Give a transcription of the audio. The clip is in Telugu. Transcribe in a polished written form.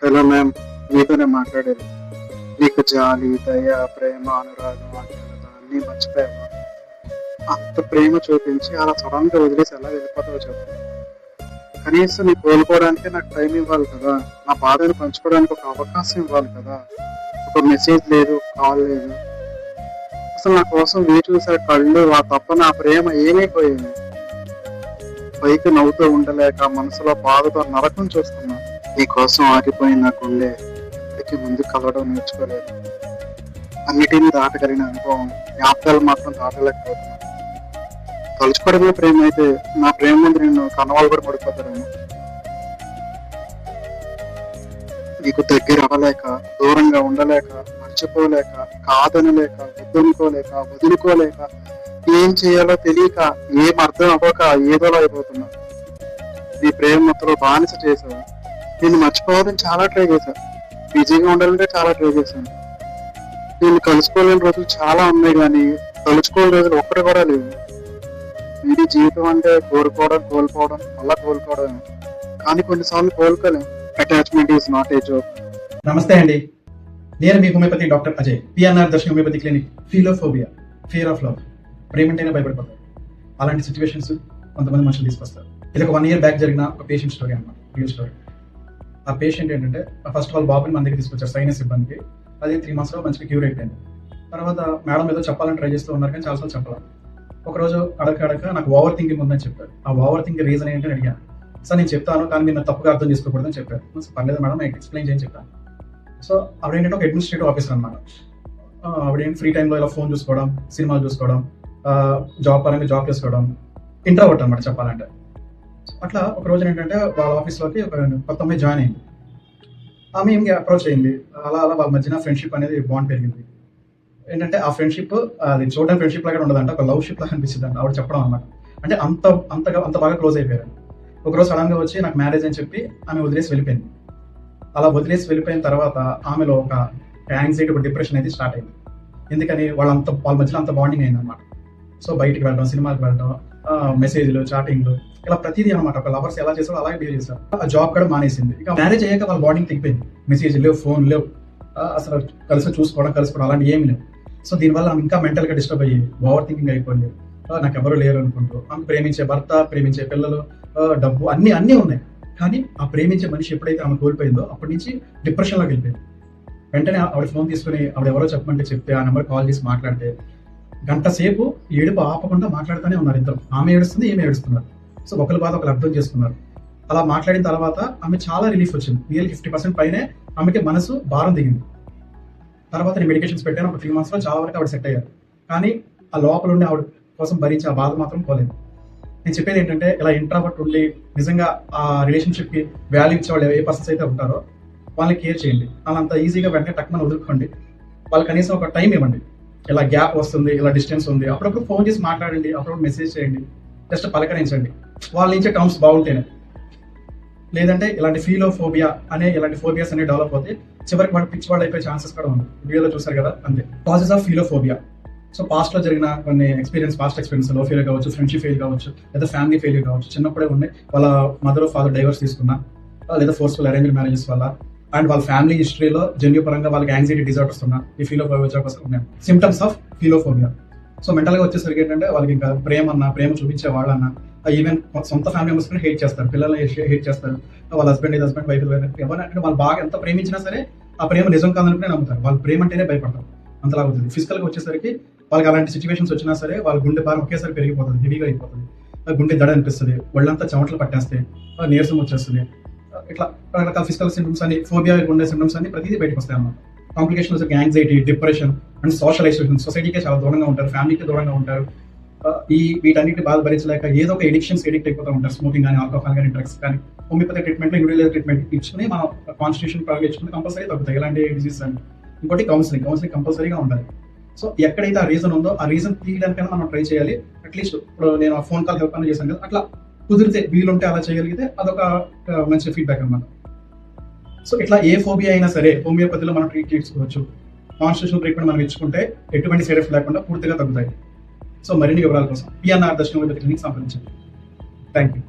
హలో మ్యామ్, మీతోనే మాట్లాడేది. నీకు జాలి, దయ, ప్రేమ, అనురాగం, ఆత్మీయత అన్నీ మర్చిపోయావా? అంత ప్రేమ చూపించి అలా సడన్గా వదిలేసి ఎలా వెళ్ళిపోతావో చెప్పు. కనీసం నీ కోలుకోవడానికి నాకు టైం ఇవ్వాలి కదా, నా బాధను పంచుకోవడానికి ఒక అవకాశం ఇవ్వాలి కదా. ఒక మెసేజ్ లేదు, కాల్ లేదు. అసలు నా కోసం వేచి చూసే కళ్ళు, ఆ తప్ప నా ప్రేమ ఏమైపోయింది? పైకి నవ్వుతూ ఉండలేక మనసులో బాధతో నరకం చూస్తున్నా. నీ కోసం ఆగిపోయిన నా గుండె ఇప్పటికీ ముందు కలవడం నేర్చుకోలేదు. అన్నిటినీ దాటగలిగిన అనుభవం, జ్ఞాపకాలు మాత్రం దాటలేకపోతున్నా. తలుచుకోవడమే ప్రేమ అయితే నా ప్రేమ ముందు నిన్ను కన్నవాళ్ళు కూడా పడిపోతారేమో. నీకు దగ్గర అవ్వలేక, దూరంగా ఉండలేక, మర్చిపోలేక, కాదనలేక, వద్దనుకోలేక, వదులుకోలేక, ఏం చేయాలో తెలియక, ఏం అర్థం అవ్వక ఏదోలా అయిపోతున్నా. నీ ప్రేమ మొత్తంలో బానిస చేశావు. నిన్ను మర్చిపోవాలని చాలా ట్రై చేశాను. బిజీగా ఉండాలంటే చాలా ట్రై చేశాను. నేను కలుసుకోలేని రోజులు చాలా ఉన్నాయి, కానీ తలుచుకోలేని రోజులు ఒక్కటి కూడా లేవు. ఇది జీవితం అంటే కోరుకోవడం, కోల్పోవడం, మళ్ళా కోలుకోవడం. కానీ కొన్నిసార్లు కోలుకోలేం. Attachment is not a joke. నమస్తే అండి, నేను మీ homeopathy doctor Ajay, PNR Darshana homeopathy clinic. Philophobia, fear of love, ప్రేమంటేనే భయపడిపోతారు. అలాంటి సిచ్యువేషన్స్ కొంతమంది మనుషులు తీసుకొస్తారు. ఇది ఒక 1 year బ్యాక్ జరిగిన ఒక పేషెంట్ స్టోరీ అన్నమాట, రియల్ స్టోరీ. ఆ పేషెంట్ ఏంటంటే ఫస్ట్ వాళ్ళ బాబుని మన దగ్గర తీసుకొచ్చారు సైనస్ ఇబ్బందికి. అది 3 months లో మంచిగా క్యూర్ అయిపోయింది. తర్వాత మేడం ఏదో చెప్పాలని ట్రై చేస్తూ ఉన్నారు, కానీ చాలాసార్లు చెప్పాలి. ఒకరోజు అడగ నాకు ఓవర్ థింకింగ్ ఉందని చెప్పారు. ఆ ఓవర్ థింకింగ్ రీజన్ ఏంటంటే అడిగాను. సార్ నేను చెప్తాను, కానీ మీరు తప్పుగా అర్థం చేసుకోకూడదని చెప్పారు. పర్లేదు మేడం, నేను ఎక్స్ప్లెయిన్ చేయని చెప్పాను. సో ఆవిడ ఏంటంటే ఒక అడ్మినిస్ట్రేటివ్ ఆఫీసర్ అనమాట. ఆవిడ ఏంటి ఫ్రీ టైంలో ఇలా ఫోన్ చూసుకోవడం, సినిమాలు చూసుకోవడం, జాబ్ పరంగా జాబ్ చేసుకోవడం, ఇంట్రోవర్ట్ అనమాట చెప్పాలంటే. అట్లా ఒక రోజున ఏంటంటే వాళ్ళ ఆఫీస్లోకి ఒక కొత్త అమ్మాయి జాయిన్ అయింది. ఆమె ఏం అప్రోచ్ అయింది. అలా అలా వాళ్ళ మధ్యన ఫ్రెండ్షిప్ అనేది బాండ్ పెరిగింది. ఏంటంటే ఆ ఫ్రెండ్షిప్ అది చూడడానికి ఫ్రెండ్షిప్ లాగా ఉండదంట, ఒక లవ్ షిప్ లాగా అనిపిస్తుంది అంట ఆవిడ చెప్పడం అనమాట. అంటే అంత బాగా క్లోజ్ అయిపోయారు. ఒకరోజు సడన్గా వచ్చి నాకు మ్యారేజ్ అని చెప్పి ఆమె వదిలేసి వెళ్ళిపోయింది. అలా వదిలేసి వెళ్ళిపోయిన తర్వాత ఆమెలో ఒక యాంగ్జైటీ, ఒక డిప్రెషన్ అయితే స్టార్ట్ అయింది. ఎందుకని వాళ్ళ మధ్యలో అంత బాండింగ్ అయింది అనమాట. సో బయటికి వెళ్ళడం, సినిమాకి వెళ్ళడం, మెసేజ్లు, చాటింగ్లు, ఇలా ప్రతిదీ అనమాట. ఒక లవర్స్ ఎలా చేస్తారో అలాగే బిహేవ్ చేస్తారు. ఆ జాబ్ కూడా మానేసింది. ఇక మ్యారేజ్ అయ్యాక వాళ్ళ బాండింగ్ తెగిపోయింది. మెసేజ్ లేవు, ఫోన్ లేవు, అసలు కలుసుకోవడం అలాంటి ఏమి లేవు. సో దీనివల్ల ఆమె ఇంకా మెంటల్గా డిస్టర్బ్ అయ్యి ఓవర్ థింకింగ్ అయిపోయింది. నాకు ఎవరు లేరు అనుకుంటూ, ఆమె ప్రేమించే భర్త, ప్రేమించే పిల్లలు, డబ్బు అన్నీ ఉన్నాయి. కానీ ఆ ప్రేమించే మనిషి ఎప్పుడైతే ఆమె కోల్పోయిందో అప్పటి నుంచి డిప్రెషన్లోకి వెళ్ళిపోయింది. వెంటనే ఆవిడ ఫోన్ తీసుకుని ఆవిడ ఎవరో చెప్పమంటే చెప్తే ఆ నెంబర్ కాల్ చేసి మాట్లాడితే గంట సేపు ఏడుపు ఆపకుండా మాట్లాడుతూనే ఉన్నారు ఇద్దరు. ఆమె ఏడుస్తుంది, ఈమె ఏడుస్తున్నారు. సో ఒకరి బాధ ఒకరు అర్థం చేసుకున్నారు. అలా మాట్లాడిన తర్వాత ఆమె చాలా రిలీఫ్ వచ్చింది. రియల్ 50% పైనే ఆమెకి మనసు భారం దిగింది. తర్వాత నేను మెడికేషన్స్ పెట్టాను. ఒక 3 months లో చాలా వరకు ఆవిడ సెట్ అయ్యారు. కానీ ఆ లోపల ఉండి ఆవిడ కోసం భరించే ఆ బాధ మాత్రం పోలేదు. నేను చెప్పేది ఏంటంటే, ఇలా ఇంట్రావర్ట్ ఉండి నిజంగా ఆ రిలేషన్షిప్కి వాల్యూ ఇచ్చే వాళ్ళు ఏ పర్సన్స్ అయితే ఉంటారో వాళ్ళని కేర్ చేయండి. వాళ్ళంత ఈజీగా వెంటనే టక్మని వదులుకోండి. వాళ్ళు కనీసం ఒక టైం ఇవ్వండి. ఇలా గ్యాప్ వస్తుంది, ఇలా డిస్టెన్స్ ఉంది, అప్పుడప్పుడు ఫోన్ చేసి మాట్లాడండి, అప్పుడప్పుడు మెసేజ్ చేయండి, జస్ట్ పలకరించండి. వాళ్ళ నుంచి టర్మ్స్ బాగుంటేనే. లేదంటే ఇలాంటి ఫిలోఫోబియా అనే ఇలాంటి ఫోబియాస్ అనేవి డెవలప్ అవుతాయి. చివరికి వాడు పిచ్చి వాళ్ళు అయిపోయే ఛాన్సెస్ కూడా ఉంది. వీడియోలో చూసారు కదా, అంతే. Causes of philophobia. So past లో జరిగిన కొన్ని పాస్ట్ ఎక్స్పీరియన్స్, లవ్ ఫెయిల్ కావచ్చు, ఫ్రెండ్షిప్ ఫెయిల్ కావచ్చు, లేదా ఫ్యామిలీ ఫెయిల్యూర్ కావచ్చు. చిన్నప్పుడే ఉన్నాయి, వాళ్ళ మదర్ ఫాదర్ డైవర్స్ తీసుకున్నా, లేదా ఫోర్స్ఫుల్ అరేంజ్డ్ మ్యారేజెస్ వల్ల, అండ్ వాళ్ళ ఫ్యామిలీ హిస్టరీలో జన్యు పరంగా వాళ్ళకి యాంగ్జైటీ డిజార్డర్స్ ఉన్నా ఈ ఫిలోఫోబియా కోసం ఉన్నాయి సిమ్టమ్స్ ఆఫ్ ఫిలోఫోబియా. సో మెంటల్గా వచ్చేసరికి ఏంటంటే వాళ్ళకి ఇంకా ప్రేమ చూపించే వాళ్ళన్నా, ఈవెన్ సొంత ఫ్యామిలీ మెంబర్స్ కూడా హేట్ చేస్తారు, పిల్లల్ని హేట్ చేస్తారు, వాళ్ళ హస్బెండ్ వైఫ్ ఎవరైనా వాళ్ళు బాగా ఎంత ప్రేమించినా సరే ఆ ప్రేమ నిజం కాదనుకునే నమ్ముతారు. వాళ్ళు ప్రేమ అంటేనే భయపడతారు. అంతలా అవుతుంది. ఫిజికల్గా వచ్చేసరికి వాళ్ళకి అలాంటి సిచ్యువేషన్స్ వచ్చినా సరే వాళ్ళ గుండె భారం ఒకేసారి పెరిగిపోతుంది, హెవీగా అయిపోతుంది, గుండె దడ అనిపిస్తుంది, ఒళ్ళంతా చెమటలు పట్టేస్తాయి, నీరసం వచ్చేస్తుంది. ఇట్లా రకరకాల ఫిజికల్ సింటమ్స్ అన్ని, ఫోబియా ఉండే సింటమ్స్ అన్ని ప్రతిదీ బయటకు వస్తాయి అన్నమాట. కాంప్లికేషన్స్ వచ్చి anxiety, depression and social isolation, సొసైటీకే చాలా దూరంగా ఉంటారు, ఫ్యామిలీకి దూరంగా ఉంటారు. వీటన్నిటి బాధ భరించలేక ఏదో ఒక ఎడిక్షన్స్ ఎడిక్ట్ అయిపోతూ ఉంటారు. స్మోకింగ్ కానీ, ఆల్కహాల్ కానీ, డ్రగ్స్ కానీ. హోమియోపతి ట్రీట్మెంట్, ఇండివిజువల్ ట్రీట్మెంట్ ఇచ్చుకుని మనం కాన్స్టిట్యూషన్ పరంగా ఇచ్చుకుని కంపల్సరీ తగ్గుతాయి ఇలాంటి డిసీజెస్ అని. ఇంకోటి కౌన్సిలింగ్ కంపల్సరీగా ఉండాలి. సో ఎక్కడైతే ఆ రీజన్ ఉందో ఆ రీజన్ తీయడానికైనా మనం ట్రై చేయాలి. అట్లీస్ట్ ఇప్పుడు నేను ఆ ఫోన్ కాల్ హెల్ప్ అని చేశాను కదా, అట్లా కుదిరితే వీలుంటే అలా చేయగలిగితే అదొక మంచి ఫీడ్బ్యాక్ అనమాట. సో ఇట్లా ఏ ఫోబియా అయినా సరే హోమియోపతిలో మనం ట్రీట్ చేసుకోవచ్చు. కాన్స్టిట్యూషనల్ ట్రీట్మెంట్ మనం ఇచ్చుకుంటే ఎటువంటి సైడ్ ఎఫెక్ట్ లేకుండా పూర్తిగా తగ్గుతాయి. సో మరిన్ని వివరాల కోసం పిఎన్ఆర్ దర్శన హోమియోపతి క్లినిక్ సంప్రదించండి. Thank you.